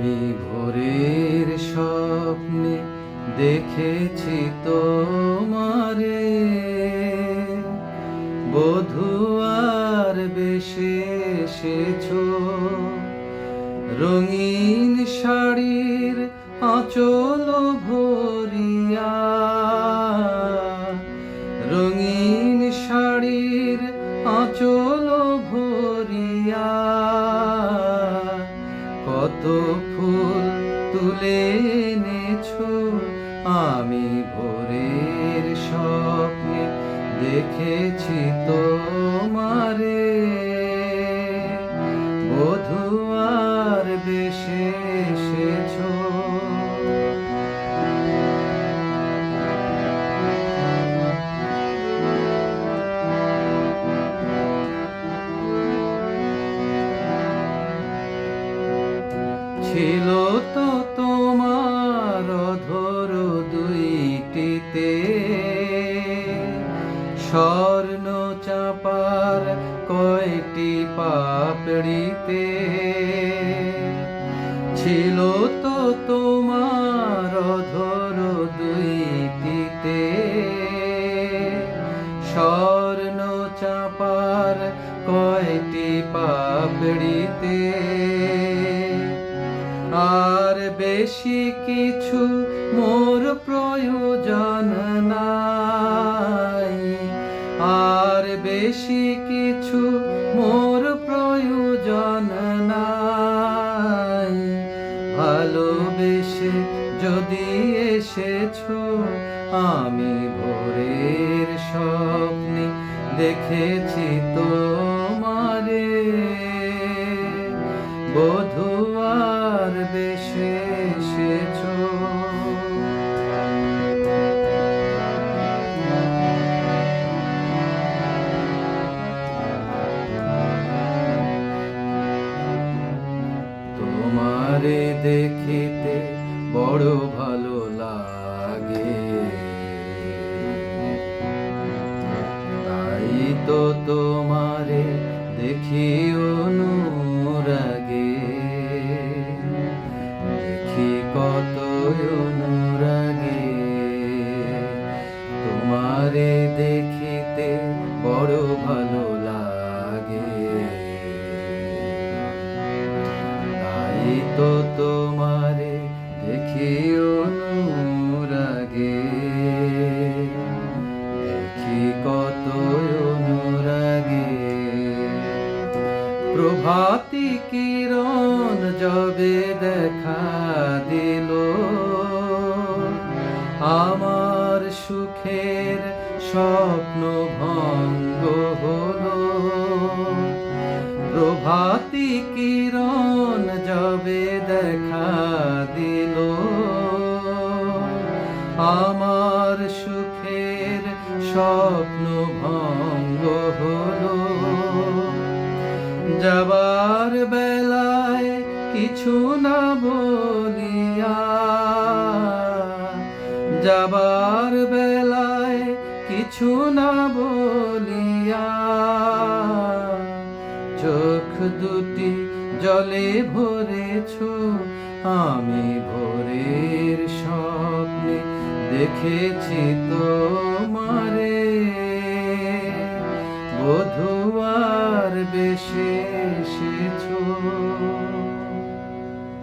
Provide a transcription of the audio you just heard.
আমি ভোরের স্বপ্নে দেখেছি তোমারে, বধূ আর বেশে এসেছো, রঙিন শাড়ির আঁচল ভরিয়া, রঙিন শাড়ির আঁচল ভরিয়া, কত ফুল তুলে এনেছো। আমি ভোরের স্বপ্নে দেখেছি তোমারে, বধূ আর বেশে এসেছো। ছিল তো তোমার অধর দুইটিতে স্বর্ণ চাপার কয়টি পাপড়িতে, ছিল তো তোমার অধর দুইটিতে স্বর্ণ চাপার কয়টি পাপড়িতে। আর বেশি কিছু মোর প্রয়োজন নাই, আর বেশি কিছু মোর প্রয়োজন নাই। ভালোবেসে যদি এসেছো, আমি ভোরের স্বপ্নে দেখেছি তোমারে, বধূ আর বেশে এসেছো। তোমারে দেখিতে বড় ভালো লাগে, তাই তো তোমারে দেখি অনুরাগে, দেখি কত অনুরাগে। তোমারে দেখিতে বড় ভালো লাগে, তাই তো তোমারে দেখি অনুরাগে, দেখি কত অনুরাগে। প্রভাতী কিরণ যবে দেখা দিল, আমার সুখের স্বপ্ন ভঙ্গ হলো। প্রভাতী কিরণ যবে দেখা দিল, আমার সুখের স্বপ্ন ভঙ্গ হলো। যাবার বেলায় কিছু না বলিয়া, যাবার বেলায় কিছু না বলিয়া, চোখ দুটি জলে ভরেছো। আমি ভোরের স্বপ্নে দেখেছি তোমারে, বধূ আর বেশে এসেছো।